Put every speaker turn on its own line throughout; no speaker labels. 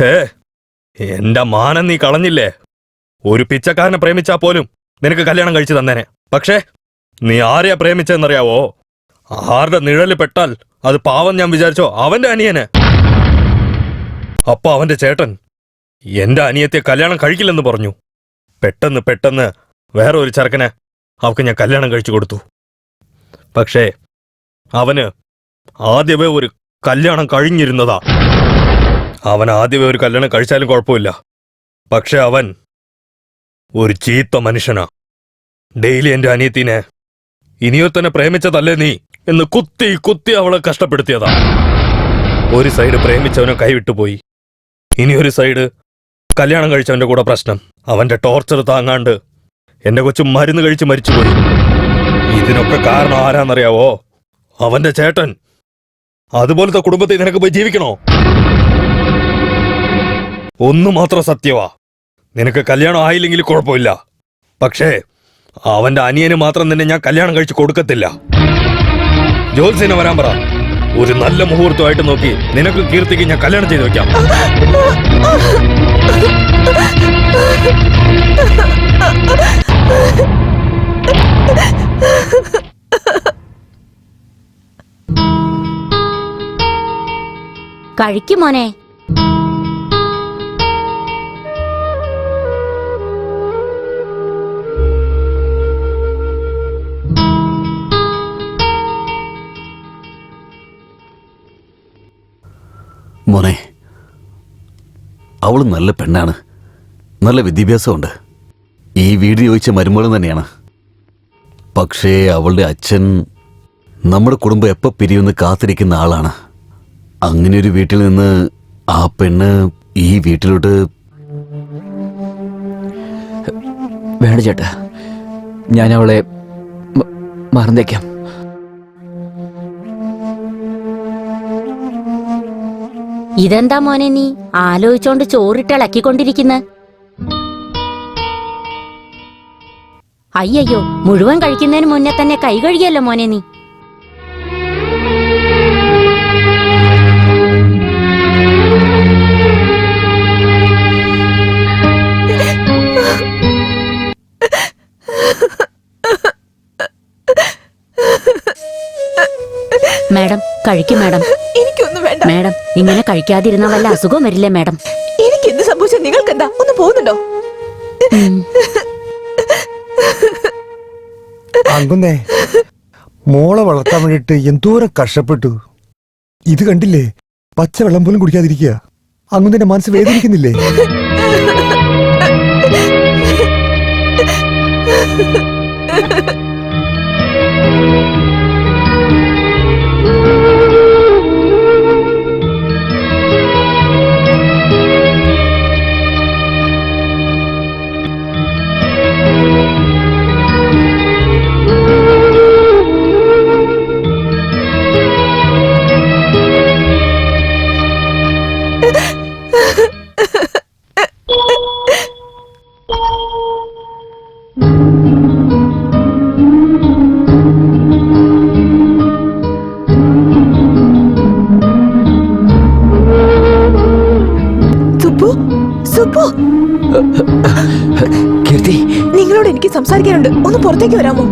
ഹേ, എന്റെ മാനം നീ കളഞ്ഞില്ലേ? ഒരു പിച്ചക്കാരനെ പ്രേമിച്ചാ പോലും നിനക്ക് കല്യാണം കഴിച്ചു തന്നേനെ. പക്ഷേ നീ ആരെയാ പ്രേമിച്ചെന്നറിയാവോ? ആരുടെ നിഴല് പെട്ടാൽ അത് പാവം ഞാൻ വിചാരിച്ചോ? അവന്റെ അനിയനെ. അപ്പൊ അവന്റെ ചേട്ടൻ എന്റെ അനിയത്തെ കല്യാണം കഴിക്കില്ലെന്ന് പറഞ്ഞു. പെട്ടെന്ന് വേറെ ഒരു ചെറുക്കനെ അവക്ക് ഞാൻ കല്യാണം കഴിച്ചു കൊടുത്തു. പക്ഷേ അവന് ആദ്യമേ ഒരു കല്യാണം കഴിഞ്ഞിരുന്നതാ. അവൻ ആദ്യമേ ഒരു കല്യാണം കഴിച്ചാലും കുഴപ്പമില്ല. പക്ഷെ അവൻ ഒരു ചീത്ത മനുഷ്യനാ. ഡെയിലി എന്റെ അനിയത്തിനെ ഇനിയോ തന്നെ പ്രേമിച്ചതല്ലേ നീ എന്ന് കുത്തി അവളെ കഷ്ടപ്പെടുത്തിയതാ. ഒരു സൈഡ് പ്രേമിച്ചവനെ കൈവിട്ടുപോയി, ഇനി ഒരു സൈഡ് കല്യാണം കഴിച്ചവന്റെ കൂടെ പ്രശ്നം. അവന്റെ ടോർച്ചർ താങ്ങാണ്ട് എന്റെ കൊച്ചു മരുന്ന് കഴിച്ച് മരിച്ചുപോയി. ഇതിനൊക്കെ കാരണം ആരാന്നറിയാവോ? അവന്റെ ചേട്ടൻ. അതുപോലത്തെ കുടുംബത്തിൽ നിനക്ക് പോയി ജീവിക്കണോ? ഒന്നു മാത്രം സത്യവാ, നിനക്ക് കല്യാണം ആയില്ലെങ്കിൽ കുഴപ്പമില്ല. പക്ഷേ അവന്റെ അനിയന് മാത്രം തന്നെ ഞാൻ കല്യാണം കഴിച്ച് കൊടുക്കത്തില്ല. ജോത്സ്യനെ വരാൻ പറ. ഒരു നല്ല മുഹൂർത്തമായിട്ട് നോക്കി നിനക്ക് കീർത്തിക്ക് ഞാൻ കല്യാണം ചെയ്ത് വെക്കാം.
കഴിക്കും മോനെ.
മോനെ, അവള് നല്ല പെണ്ണാണ്, നല്ല വിദ്യാഭ്യാസമുണ്ട്. ഈ വീട് ചോദിച്ച മരുമകളും തന്നെയാണ്. പക്ഷേ അവളുടെ അച്ഛൻ നമ്മുടെ കുടുംബം എപ്പോൾ പിരിയുമെന്ന് കാത്തിരിക്കുന്ന ആളാണ്. അങ്ങനെ ഒരു വീട്ടിൽ നിന്ന് ആ പെണ്ണ് ഈ വീട്ടിലോട്ട്...
വേണ്ട ചേട്ടാ, ഞാൻ അവളെ മറന്നേക്കാം.
ഇതെന്താ മോനെ നീ ആലോചിച്ചോണ്ട് ചോറിട്ടിളക്കിക്കൊണ്ടിരിക്കുന്ന? അയ്യോ, മുഴുവൻ കഴിക്കുന്നതിന് മുന്നേ തന്നെ കൈ കഴുകിയല്ലോ മോനെ നീ. മാഡം കഴിക്കും മാഡം.
എനിക്കൊന്നും വേണ്ട
മാഡം. ഇങ്ങനെ കഴിക്കാതിരുന്ന വല്ല അസുഖം വരില്ലേ മാഡം?
എനിക്ക് എന്ത് സംഭവിച്ചാൽ നിങ്ങൾക്ക് എന്താ? ഒന്ന് പോകുന്നുണ്ടോ?
അങ്കുന്നേ, മോളെ വളർത്താൻ വേണ്ടിട്ട് എന്തോരം കഷ്ടപ്പെട്ടു. ഇത് കണ്ടില്ലേ? പച്ചവെള്ളം പോലും കുടിക്കാതിരിക്കുക. അങ്കുന്നതിന്റെ മനസ്സ് വേദനിക്കുന്നില്ലേ?
കീർത്തി,
നിങ്ങളോട് എനിക്ക് സംസാരിക്കാനുണ്ട്. ഒന്ന് പുറത്തേക്ക് വരാമോ?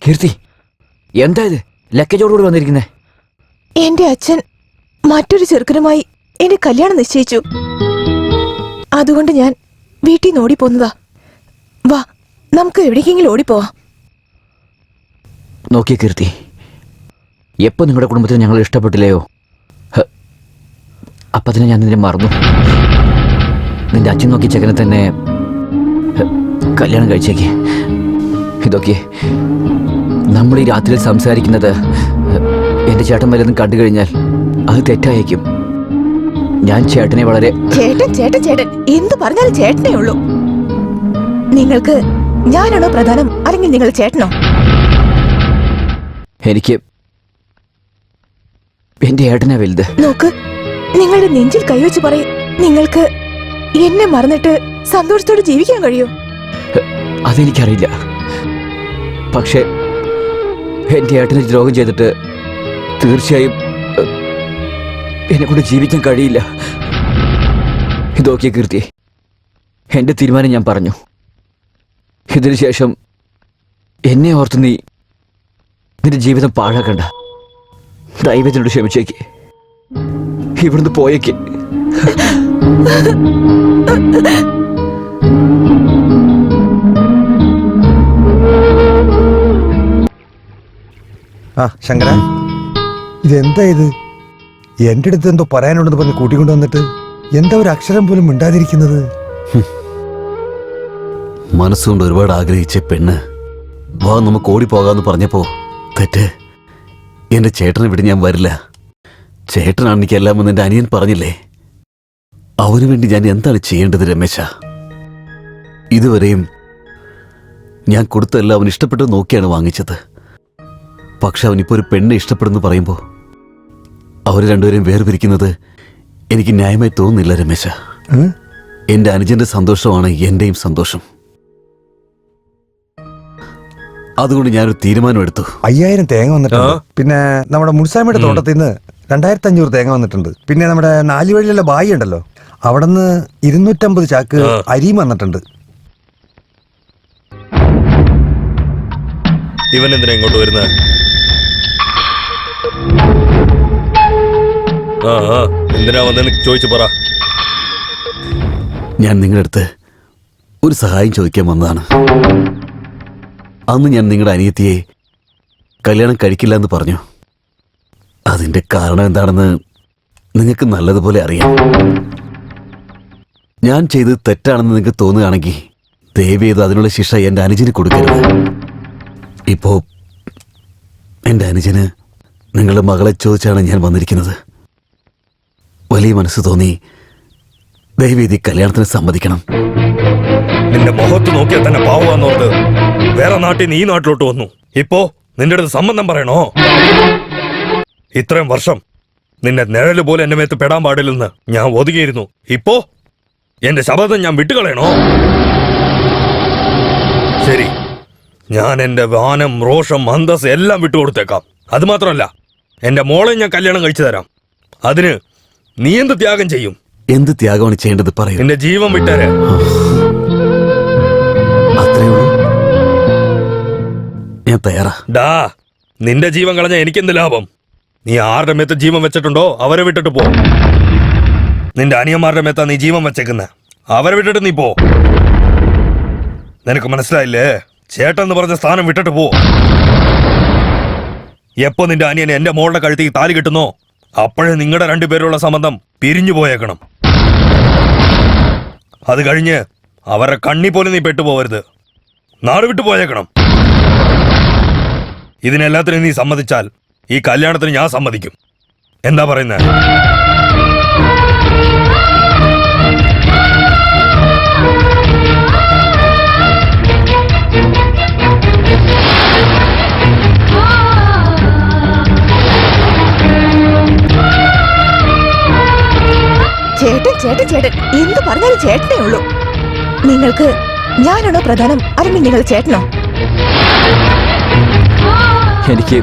കീർത്തി, എന്താ ഇത് ലക്കേജോടുകൂടി വന്നിരിക്കുന്നേ?
എന്റെ അച്ഛൻ മറ്റൊരു ചെറുക്കനുമായി എന്റെ കല്യാണം നിശ്ചയിച്ചു. അതുകൊണ്ട് ഞാൻ വീട്ടിൽ നിന്ന് ഓടിപ്പോന്നതാ. വാ, നമുക്ക് എവിടേക്കെങ്കിലും ഓടിപ്പോവാ.
നോക്കിയ കീർത്തി, എപ്പോ നിങ്ങളുടെ കുടുംബത്തിന് ഞങ്ങൾ ഇഷ്ടപ്പെട്ടില്ലയോ, അപ്പൊ തന്നെ ഞാൻ നിന്നെ മറന്നു. നിന്റെ അച്ഛൻ നോക്കിയ ചെക്കനെ തന്നെ കല്യാണം കഴിച്ചേക്ക്. ഇതൊക്കെ നമ്മൾ ഈ രാത്രിയിൽ സംസാരിക്കുന്നത് എന്റെ ചേട്ടൻ വല്ലതും കണ്ടു കഴിഞ്ഞാൽ അത് തെറ്റായേക്കും. ഞാൻ ചേട്ടനെ വളരെ...
ചേട്ടൻ ചേട്ടൻ ചേട്ടൻ എന്ത് പറഞ്ഞാലും ചേട്ടനേ ഉള്ളൂ. നിങ്ങൾക്ക് ഞാനാണോ പ്രധാനം, അല്ലെങ്കിൽ നിങ്ങൾ ചേട്ടനോ?
എനിക്ക് എന്റെ ഏട്ടനാ വലുത്.
നോക്ക്, നിങ്ങളുടെ നെഞ്ചിൽ കൈവച്ച് പറയും, നിങ്ങൾക്ക് എന്നെ മറന്നിട്ട് സന്തോഷത്തോടെ ജീവിക്കാൻ കഴിയോ?
അതെനിക്കറിയില്ല. പക്ഷേ എൻ്റെ ഏട്ടന് ദ്രോഹം ചെയ്തിട്ട് തീർച്ചയായും എന്നെക്കൊണ്ട് ജീവിക്കാൻ കഴിയില്ല. ഇതൊക്കെ കീർത്തി, എൻ്റെ തീരുമാനം ഞാൻ പറഞ്ഞു. ഇതിനു ശേഷം എന്നെ ഓർത്ത് നീ നിന്റെ ജീവിതം പാഴാക്കണ്ട. ദൈവത്തിനോട് ക്ഷമിച്ചേക്ക്, ഇവിടുന്ന് പോയേക്ക്.
ആ ശങ്കര, ഇതെന്താ ഇത്? എന്റെ അടുത്ത് എന്തോ പറയാനുണ്ടെന്ന് പറഞ്ഞ് കൂട്ടിക്കൊണ്ടു വന്നിട്ട് എന്താ ഒരു അക്ഷരം പോലും മിണ്ടാതിരിക്കുന്നത്?
മനസ്സുകൊണ്ട് ഒരുപാട് ആഗ്രഹിച്ച പെണ്ണ് വാ നമുക്ക് ഓടിപ്പോകാന്ന് പറഞ്ഞപ്പോ തെറ്റ്. എന്റെ ചേട്ടനെ വിട്ട് ഞാൻ വരില്ല. ചേട്ടനാണ് എനിക്കെല്ലാമെന്ന് എന്റെ അനിയൻ പറഞ്ഞില്ലേ. അവന് വേണ്ടി ഞാൻ എന്താണ് ചെയ്യേണ്ടത് രമേശ? ഇതുവരെയും ഞാൻ കൊടുത്തെല്ലാം അവൻ ഇഷ്ടപ്പെട്ട് നോക്കിയാണ് വാങ്ങിച്ചത്. പക്ഷെ അവനിപ്പോ ഒരു പെണ്ണെ ഇഷ്ടപ്പെടുന്നു പറയുമ്പോ അവർ രണ്ടുപേരും വേർപിരിക്കുന്നത് എനിക്ക് ന്യായമായി തോന്നുന്നില്ല രമേശ. എന്റെ അനുജന്റെ സന്തോഷമാണ് എന്റെയും സന്തോഷം. അതുകൊണ്ട് ഞാനൊരു തീരുമാനമെടുത്തു.
5000 തേങ്ങ വന്നിട്ടുണ്ട്. പിന്നെ നമ്മുടെ മുൻസാമിയുടെ തോട്ടത്തിൽ നിന്ന് 2500 തേങ്ങ വന്നിട്ടുണ്ട്. പിന്നെ നമ്മുടെ നാലുവഴിയിലുള്ള ബായി ഉണ്ടല്ലോ, അവിടെ നിന്ന് 250 ചാക്ക് അരിയും വന്നിട്ടുണ്ട്.
ഇവൻ എന്തിനാ ഇങ്ങോട്ട് വരുന്നത്? എന്തിനാ വന്നെന്ന് ചോദിച്ചു പറ.
ഞാൻ നിങ്ങളുടെ അടുത്ത് ഒരു സഹായം ചോദിക്കാൻ വന്നതാണ്. അന്ന് ഞാൻ നിങ്ങളുടെ അനിയത്തിയെ കല്യാണം കഴിക്കില്ല എന്ന് പറഞ്ഞു. അതിന്റെ കാരണം എന്താണെന്ന് നിങ്ങൾക്ക് നല്ലതുപോലെ അറിയാം. ഞാൻ ചെയ്തത് തെറ്റാണെന്ന് നിങ്ങൾക്ക് തോന്നുകയാണെങ്കിൽ ദയവ് ചെയ്ത് അതിനുള്ള ശിക്ഷ എൻ്റെ അനുജന് കൊടുക്കരുത്. ഇപ്പോ എൻ്റെ അനുജന് നിങ്ങളുടെ മകളെ ചോദിച്ചാണ് ഞാൻ വന്നിരിക്കുന്നത്. വലിയ മനസ്സ് തോന്നി ദയവ് ചെയ്ത് ഈ കല്യാണത്തിന് സമ്മതിക്കണം.
നിന്റെ മുഖത്ത് നോക്കിയാൽ തന്നെ പാവാന്നോർത്ത് വേറെ നാട്ടിൽ നിന്ന് ഈ നാട്ടിലോട്ട് വന്നു. ഇപ്പോ നിന്റെ അടുത്ത് സംബന്ധം പറയണോ? ഇത്രയും വർഷം നിന്നെ നിഴല് പോലെ എന്റെ മേത്ത് പെടാൻ പാടില്ലെന്ന് ഞാൻ ഒതുങ്ങിയിരുന്നു. ഇപ്പോ എന്റെ ശബ്ദം ഞാൻ വിട്ടുകളയണോ? ശരി, ഞാൻ എന്റെ വാനം, റോഷം, അന്തസ് എല്ലാം വിട്ടുകൊടുത്തേക്കാം. അത് മാത്രമല്ല, എന്റെ മോളെ ഞാൻ കല്യാണം കഴിച്ചു തരാം. അതിന് നീ എന്ത് ത്യാഗം ചെയ്യും?
എന്ത് ത്യാഗമാണ് ചെയ്യേണ്ടത് പറയൂ.
നിന്റെ ജീവൻ വിട്ടേരെ.
അത്രേ ഉള്ളൂ. ഞാൻ തയ്യാറാ.
ഡാ, നിന്റെ ജീവൻ കളഞ്ഞ എനിക്കെന്ത് ലാഭം? നീ ആരുടെ മേത്ത് ജീവൻ വെച്ചിട്ടുണ്ടോ അവരെ വിട്ടിട്ട് പോ. നിന്റെ അനിയന്മാരുടെ മേത്താ നീ ജീവൻ വെച്ചേക്കുന്ന, അവരെ വിട്ടിട്ട് നീ പോ. നിനക്ക് മനസ്സിലായില്ലേ? ചേട്ടെന്ന് പറഞ്ഞ സ്ഥാനം വിട്ടിട്ട് പോ. എപ്പോ നിന്റെ അനിയനെ എന്റെ മോളുടെ കഴുത്തേക്ക് താലി കിട്ടുന്നോ അപ്പോഴേ നിങ്ങളുടെ രണ്ടുപേരുള്ള സംബന്ധം പിരിഞ്ഞു പോയേക്കണം. അത് കഴിഞ്ഞ് അവരുടെ കണ്ണി പോലും നീ പെട്ടുപോകരുത്. നാട് വിട്ടു പോയേക്കണം. ഇതിനെല്ലാത്തിനും നീ സമ്മതിച്ചാൽ ഈ കല്യാണത്തിന് ഞാൻ സമ്മതിക്കും. എന്താ പറയുന്നത്?
ചേട്ടൻ ചേട്ടൻ ചേട്ടൻ എന്ത് പറഞ്ഞാലും ചേട്ടനേ ഉള്ളൂ. നിങ്ങൾക്ക് ഞാനാണോ പ്രധാനം, അല്ലെങ്കിൽ നിങ്ങൾ ചേട്ടനോ?
എനിക്ക്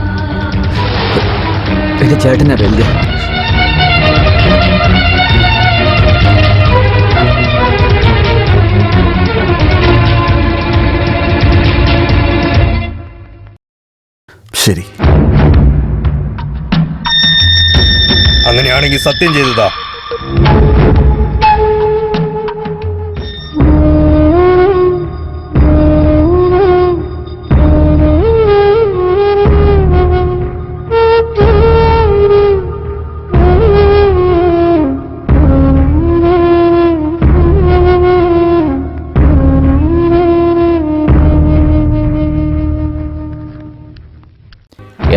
എന്റെ ചേട്ടനാ വലുത്.
ശരി,
അങ്ങനെയാണെങ്കിൽ സത്യം ചെയ്തതാ.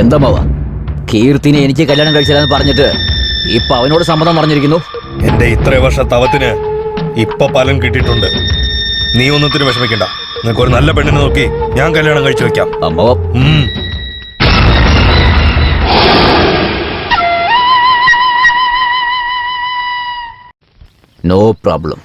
എന്താ മാവ, കീർത്തിനെ എനിക്ക് കല്യാണം കഴിച്ചില്ലെന്ന് പറഞ്ഞിട്ട് ഇപ്പൊ അവനോട് സമ്മതം പറഞ്ഞിരിക്കുന്നു.
എന്റെ ഇത്ര വർഷ തവത്തിന് ഇപ്പൊ ഫലം കിട്ടിയിട്ടുണ്ട്. നീ ഒന്നത്തിന് വിഷമിക്കണ്ട. നിനക്ക് ഒരു നല്ല പെണ്ണിനെ നോക്കി ഞാൻ കല്യാണം കഴിച്ചു വെക്കാം.
അമ്മാവ നോ പ്രോബ്ലം.